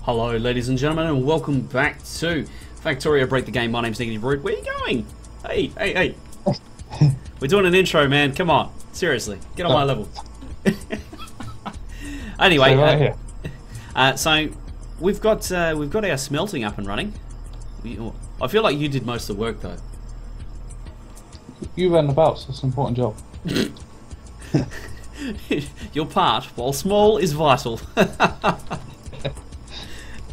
Hello ladies and gentlemen and welcome back to Factorio Break the Game. My name's Negative Root. Where are you going? Hey. We're doing an intro, man. Come on. Seriously. Get on my level. Anyway, so we've got our smelting up and running. I feel like you did most of the work though. You ran about, so it's an important job. Your part, while small, is vital.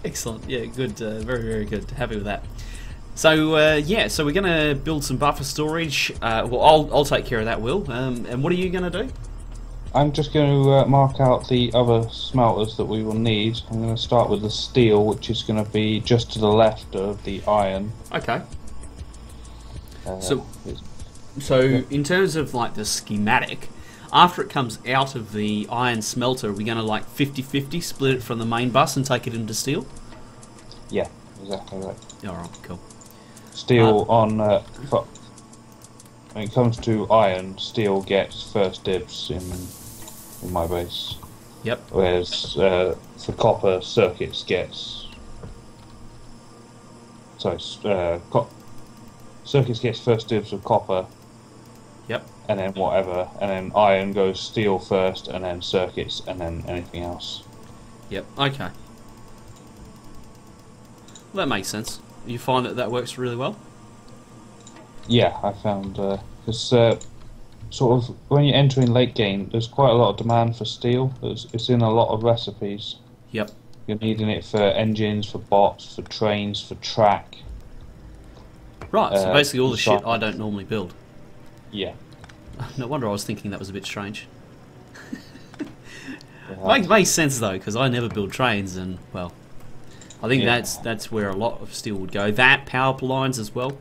Excellent. Yeah, good. Very good. Happy with that. So yeah, so we're going to build some buffer storage. Well, I'll take care of that, Will. And what are you going to do? I'm just going to mark out the other smelters that we will need. I'm going to start with the steel, which is going to be just to the left of the iron. Okay. So in terms of like the schematic, after it comes out of the iron smelter, are we going to like 50-50 split it from the main bus and take it into steel? Yeah, exactly right. Alright, cool. Steel when it comes to iron, steel gets first dibs in my base. Yep. Whereas for copper, circuits gets... circuits gets first dibs of copper. Yep. And then whatever, and then iron goes steel first, and then circuits, and then anything else. Yep. Okay. Well, that makes sense. You find that works really well? Yeah, I found because sort of when you're entering late game, there's quite a lot of demand for steel. It's in a lot of recipes. Yep. You're needing it for engines, for bots, for trains, for track. Right. So basically, all the shit I don't normally build. Yeah. No wonder I was thinking that was a bit strange. Makes sense though, because I never build trains, and well, I think that's where a lot of steel would go. That power lines as well.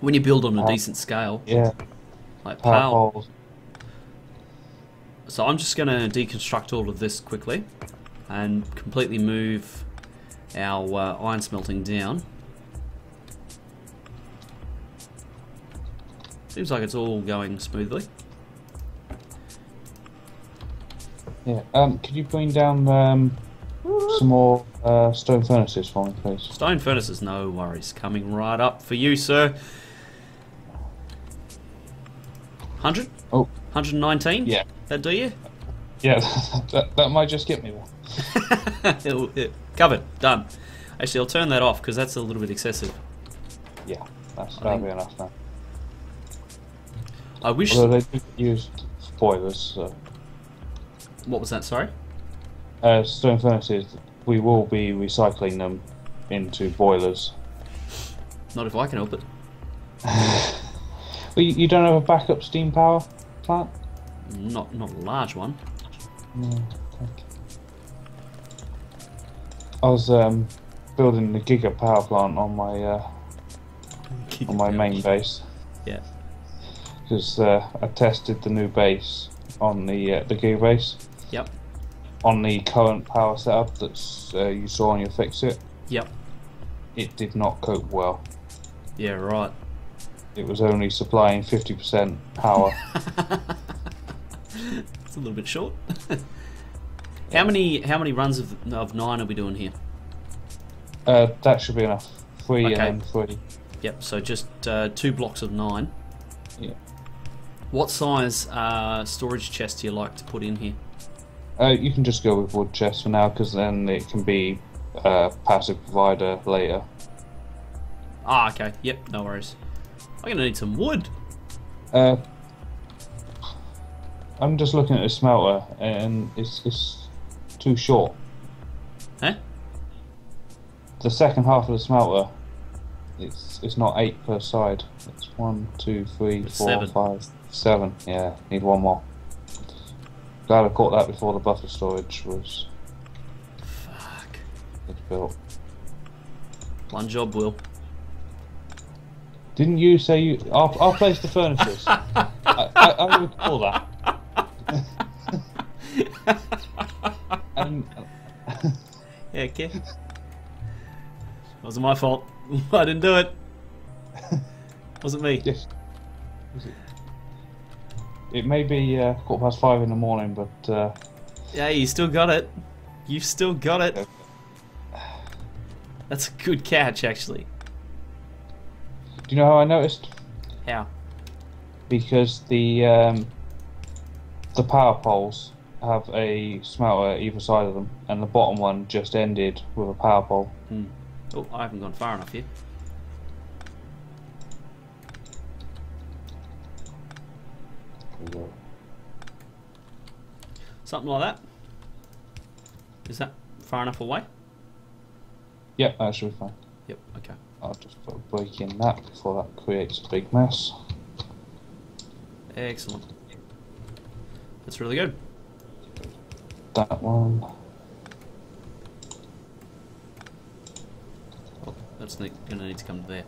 When you build on a decent scale, yeah, like power poles. So I'm just going to deconstruct all of this quickly and completely move our iron smelting down. Seems like it's all going smoothly. Yeah. Could you bring down some more stone furnaces for me, please? Stone furnaces, no worries. Coming right up for you, sir. 100? Oh. 119? Yeah. That do you? Yeah, that might just get me there. Covered. Done. Actually, I'll turn that off because that's a little bit excessive. Yeah, that'll be enough now. I wish... Although they do use boilers, so... What was that, sorry? Stone furnaces, we will be recycling them into boilers. Not if I can help it. Well, you don't have a backup steam power plant? Not a large one. No, okay. I was building the giga power plant on my main base. Yeah. Because I tested the new base on the giga base. Yep. On the current power setup that's you saw on your Fix-It. Yep. It did not cope well. Yeah, right. It was only supplying 50% power. It's a little bit short. How many runs of 9 are we doing here? That should be enough. 3 okay. and then 3. Yep. So just 2 blocks of 9. Yeah. What size storage chest do you like to put in here? You can just go with wood chests for now, because then it can be passive provider later. Ah, okay. Yep. No worries. I'm gonna need some wood. I'm just looking at the smelter, and it's too short. Huh? The second half of the smelter, it's not 8 per side. It's 1, 2, 3, 4, 7. 5, 7. Yeah, need one more. Glad I caught that before the buffer storage was built. One job, Will. Didn't you say you? I'll place the furnaces. I would call that. Yeah, okay. Wasn't my fault. I didn't do it. Wasn't me. Yes. It may be 5:15 in the morning, but yeah, you still got it. You've still got it. That's a good catch, actually. Do you know how I noticed? How? Because the power poles have a smelter either side of them, and the bottom one just ended with a power pole. Oh, I haven't gone far enough here. Something like that. Is that far enough away? Yep, that should be fine. Yep, okay. I'll just put a break in that before that creates a big mess. Excellent. That's really good. That one. Oh, that's going to need to come to there.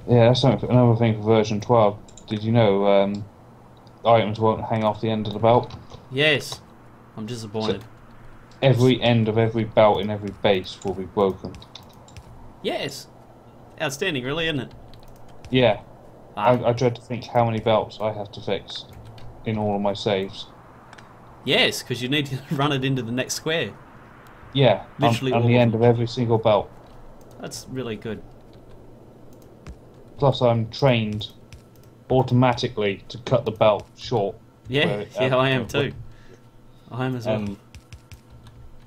Yeah, that's another thing for version 12. Did you know items won't hang off the end of the belt? Yes. I'm disappointed. So every end of every belt in every base will be broken. Yes. Outstanding, really, isn't it? Yeah. Ah. I dread to think how many belts I have to fix in all of my saves. Yes, because you need to run it into the next square. Yeah, Literally on all the of end them. of every single belt. That's really good. Plus, I'm trained automatically to cut the belt short. Yeah, yeah, I am too. I am as well. And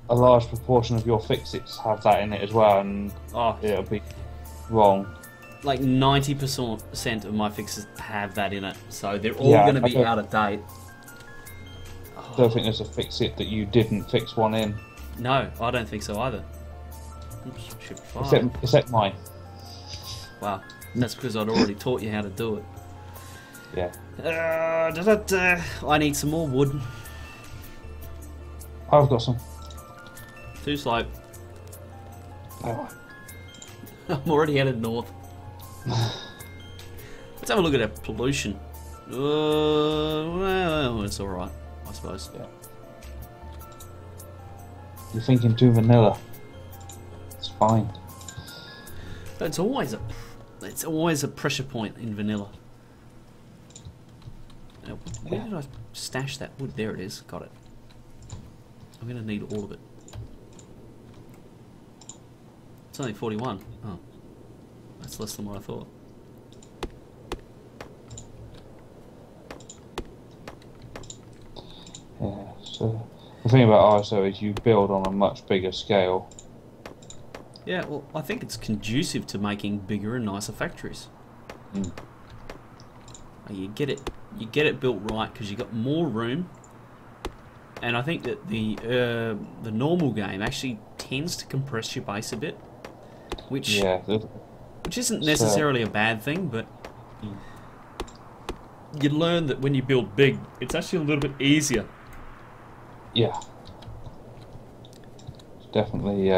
a large proportion of your fix-its have that in it as well, and Oh, it'll be wrong. like 90% of my fixes have that in it, so they're all Yeah, going to be okay. out of date. I don't think there's a fix-it that you didn't fix one in. No, I don't think so either. Oops, should be fine. Except mine. Wow, that's because I'd already taught you how to do it. Yeah. I need some more wood. I've got some. Too slow. Oh. I'm already headed north. Let's have a look at our pollution. Well, it's alright, I suppose. Yeah. You're thinking too vanilla. It's fine. It's always a pressure point in vanilla. Now, where did I stash that wood? There it is. Got it. I'm going to need all of it. It's only 41. Oh. That's less than what I thought. Yeah, so the thing about ISO is you build on a much bigger scale. Yeah, well, I think it's conducive to making bigger and nicer factories. Mm. You get it built right because you got more room, and I think that the normal game actually tends to compress your base a bit, which isn't necessarily a bad thing, but you learn that when you build big, it's actually a little bit easier. Yeah. It's definitely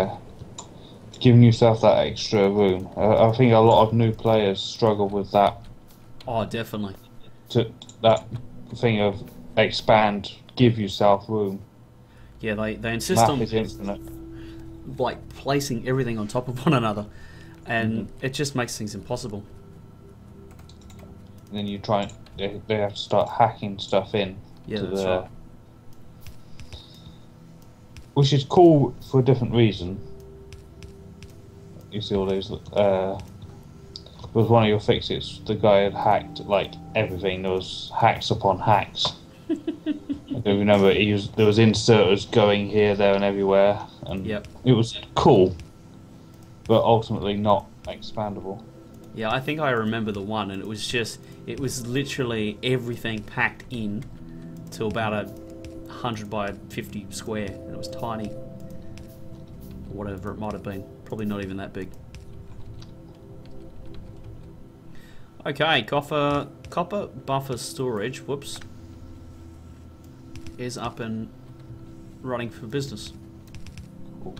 giving yourself that extra room. I think a lot of new players struggle with that. Oh, definitely. That thing of expand, give yourself room. Yeah, they insist Map on is infinite. like placing everything on top of one another, and it just makes things impossible. And then you try and they have to start hacking stuff in. Yeah, that's right. Which is cool for a different reason. You see all those. With one of your fixes, the guy had hacked like everything. There was hacks upon hacks. I do remember there was inserters going here, there, and everywhere, and it was cool, but ultimately not expandable. Yeah, I think I remember the one, and it was literally everything packed in to about 100 by 50 square, and it was tiny. Whatever it might have been, probably not even that big. Okay, copper buffer storage, whoops, is up and running for business. Cool.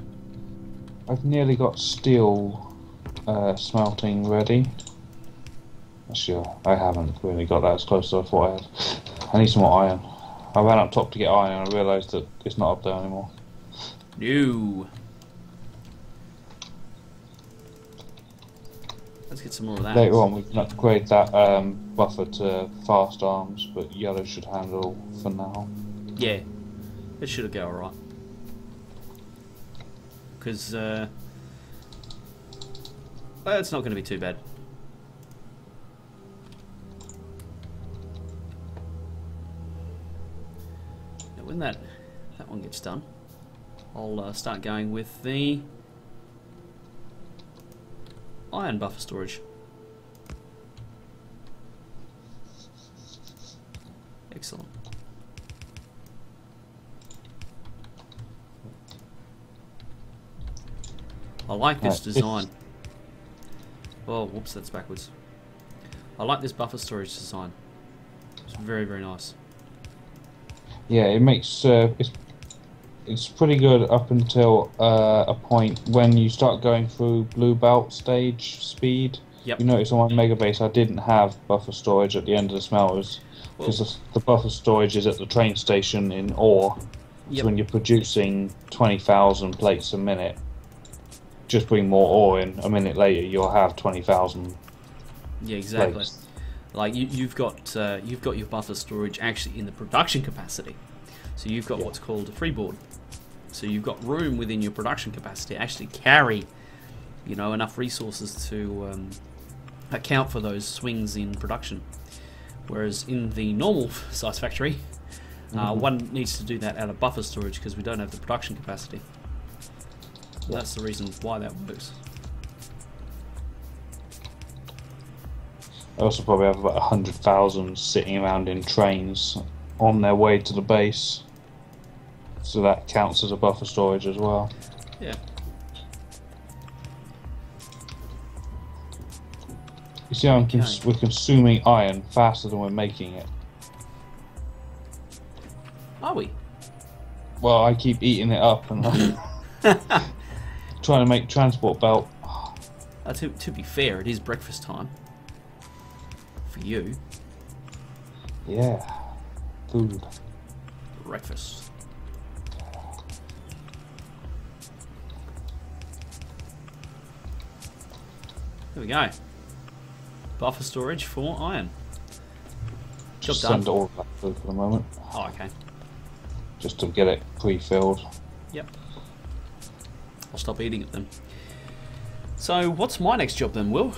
I've nearly got steel smelting ready. Actually, I haven't really got that as close as I thought I had. I need some more iron. I ran up top to get iron and I realised that it's not up there anymore. No. Let's get some more of that. Later on we can upgrade that buffer to fast arms, but yellow should handle for now. Yeah, it should go alright. because it's not going to be too bad. Now, when that one gets done, I'll start going with the iron buffer storage. Excellent. I like this design. Oh, whoops, that's backwards. I like this buffer storage design. It's very, very nice. Yeah, it makes it's pretty good up until a point when you start going through blue belt stage speed. Yep. You notice on my mega base I didn't have buffer storage at the end of the smelters because the buffer storage is at the train station in ore. Yep. So when you're producing 20,000 plates a minute, just bring more ore in. A minute later, you'll have 20,000. Yeah, exactly. Plates. Like you've got your buffer storage actually in the production capacity. So you've got what's called a freeboard. So you've got room within your production capacity to actually carry, you know, enough resources to account for those swings in production. Whereas in the normal size factory, one needs to do that out of buffer storage because we don't have the production capacity. And that's the reason why that works. I also probably have about 100,000 sitting around in trains on their way to the base. So that counts as a buffer storage as well. Yeah. You see how we're consuming iron faster than we're making it. Are we? Well, I keep eating it up and trying to make transport belt. To be fair, it is breakfast time. For you. Yeah. Food. Breakfast. There we go. Buffer storage for iron. Job Just done. send all of that through for the moment. Oh, okay. Just to get it pre-filled. Yep. I'll stop eating it then. So, what's my next job then, Will?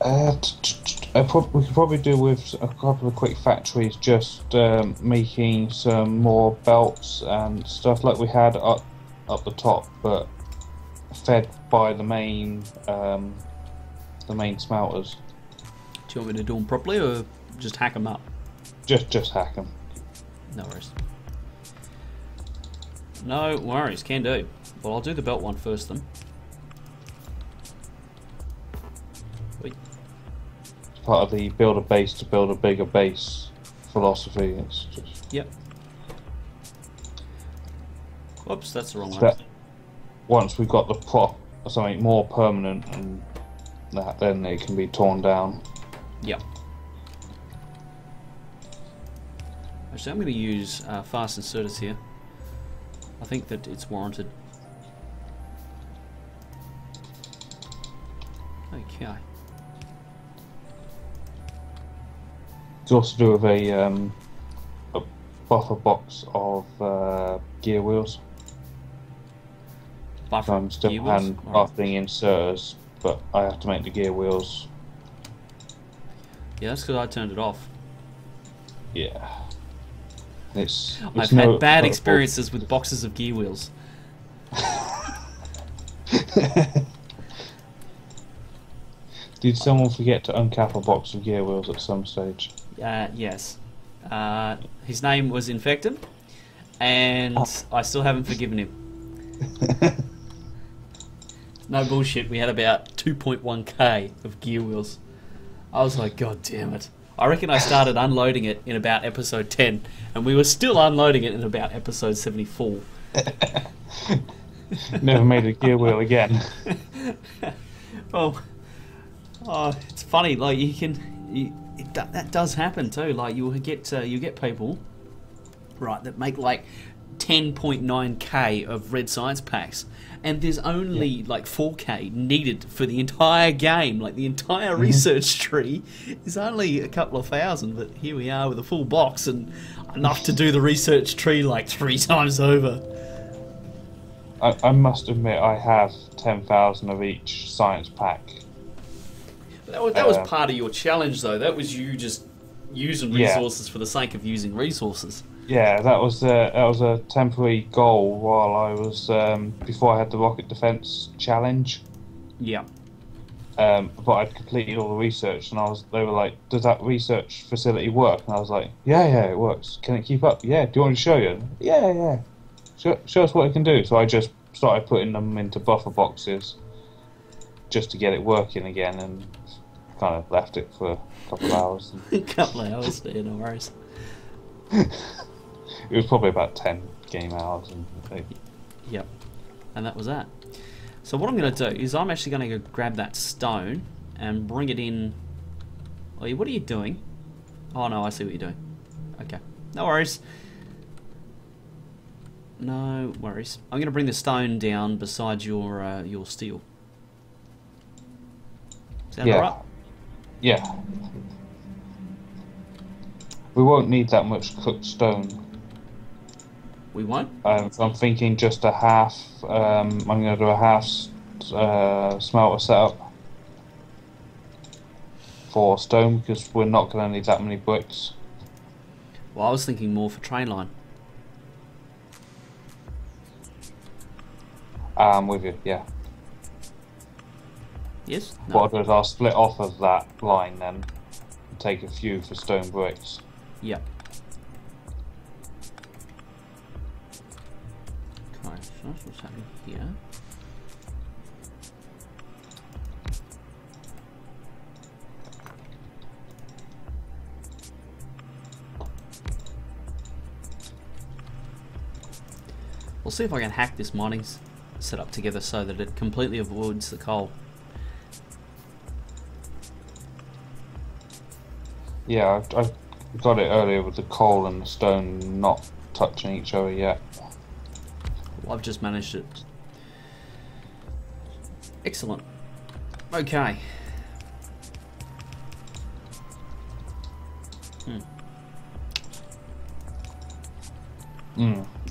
We could probably do with a couple of quick factories, just making some more belts and stuff like we had up the top, but fed by the main smelters. Do you want me to do them properly or just hack them up? Just hack them. No worries. No worries, can do. Well, I'll do the belt one first then. Wait. It's part of the build a base to build a bigger base philosophy. It's just Yep. Whoops, that's the wrong one. that once we've got something more permanent and that, then it can be torn down. Yep. Actually, I'm going to use fast inserters here. I think that it's warranted. Okay. It's also do with a buffer box of gear wheels. Buffer I'm still gear wheels? crafting inserters, but I have to make the gear wheels. Yeah, that's because I turned it off. Yeah. It's I've had bad experiences with boxes of gear wheels. Did someone forget to uncap a box of gear wheels at some stage? Yes. His name was Infected, and I still haven't forgiven him. No bullshit, we had about 2.1k of gear wheels. I was like, God damn it. I reckon I started unloading it in about episode 10, and we were still unloading it in about episode 74. Never made a gear wheel again. Well, it's funny. Like that does happen too. Like you get people, right, that make like 10.9k of red science packs, and there's only like 4k needed for the entire game. Like the entire research tree is only a couple of thousand, but here we are with a full box and enough to do the research tree like 3 times over. I must admit, I have 10,000 of each science pack. That was part of your challenge, though. That was you just using resources for the sake of using resources. Yeah, that was a temporary goal while I was before I had the rocket defense challenge. Yeah. But I'd completed all the research, and they were like, "Does that research facility work?" And I was like, "Yeah, it works. Can it keep up? Yeah. Do you want me to show you?" Yeah. Show us what it can do. So I just started putting them into buffer boxes just to get it working again, and kind of left it for a couple of hours. A couple of hours, yeah, no worries. It was probably about 10 game hours. Yep, and that was that. So what I'm going to do is I'm actually going to go grab that stone and bring it in. Oh, what are you doing? Oh no, I see what you're doing. Okay, no worries. No worries. I'm going to bring the stone down beside your steel. Sound alright? Yeah. We won't need that much cooked stone. We won't? I'm thinking just a half. I'm going to do a half smelter setup for stone, because we're not going to need that many bricks. Well, I was thinking more for train line. I'm with you, yeah. Yes? No. What I'll do is I'll split off of that line then, and take a few for stone bricks. Yep. Okay, so that's what's happening here. We'll see if I can hack this mining setup together so that it completely avoids the coal. Yeah, I got it earlier with the coal and the stone not touching each other yet. Well, I've just managed it. Excellent. Okay.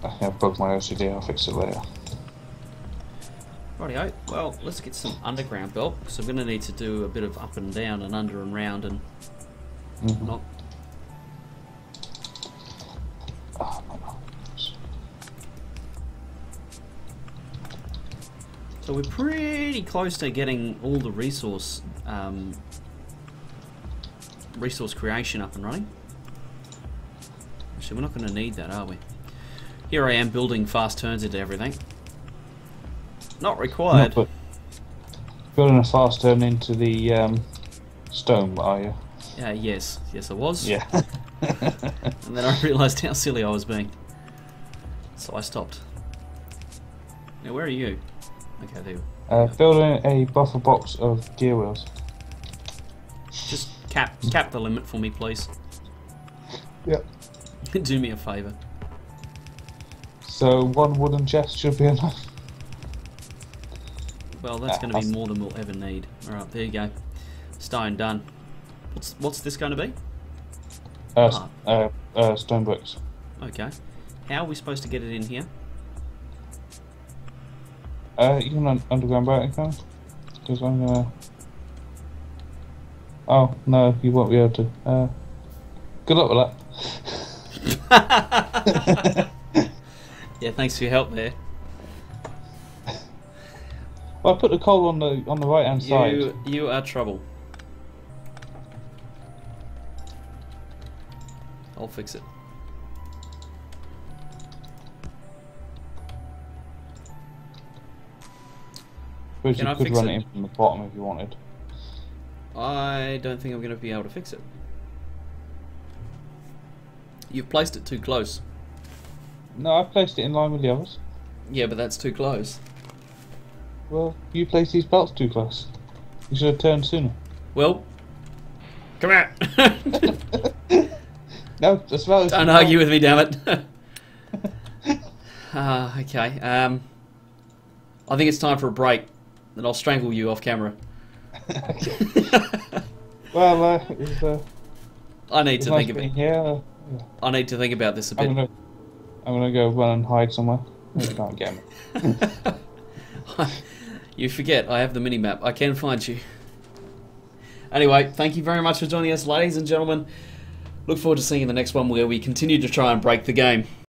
I think I've broke my OCD, I'll fix it later. Rightio. Well, let's get some underground belt, because I'm going to need to do a bit of up and down and under and round and not. So we're pretty close to getting all the resource creation up and running. Actually, we're not going to need that, are we? Here I am building fast turns into everything. Not required. No, but building a fast turn into the stone, are you? Yes I was. Yeah. And then I realised how silly I was being. So I stopped. Now where are you? Okay, there you are. Building a buffer box of gear wheels. Just cap the limit for me, please. Yep. Do me a favour. So 1 wooden chest should be enough. Well, that's going to be more than we'll ever need. Alright, there you go. Stone done. What's this going to be? Stone bricks. Okay. How are we supposed to get it in here? You can underground boat it, can? Because I'm gonna... Oh, no, you won't be able to. Good luck with that. Yeah, thanks for your help there. Well, I put the coal on the right hand side. You are trouble. I'll fix it. Suppose you could run it in from the bottom if you wanted. I don't think I'm going to be able to fix it. You've placed it too close. No, I placed it in line with the others. Yeah, but that's too close. Well, you placed these belts too close. You should have turned sooner. Well, come out. No, that's valid. Don't argue with me, damn it. Okay. I think it's time for a break, and I'll strangle you off camera. Well, I need it's to nice think about. being here. I need to think about this a bit. I'm gonna go run and hide somewhere. You can't get me. You forget, I have the mini-map. I can find you. Anyway, thank you very much for joining us, ladies and gentlemen. Look forward to seeing you in the next one where we continue to try and break the game.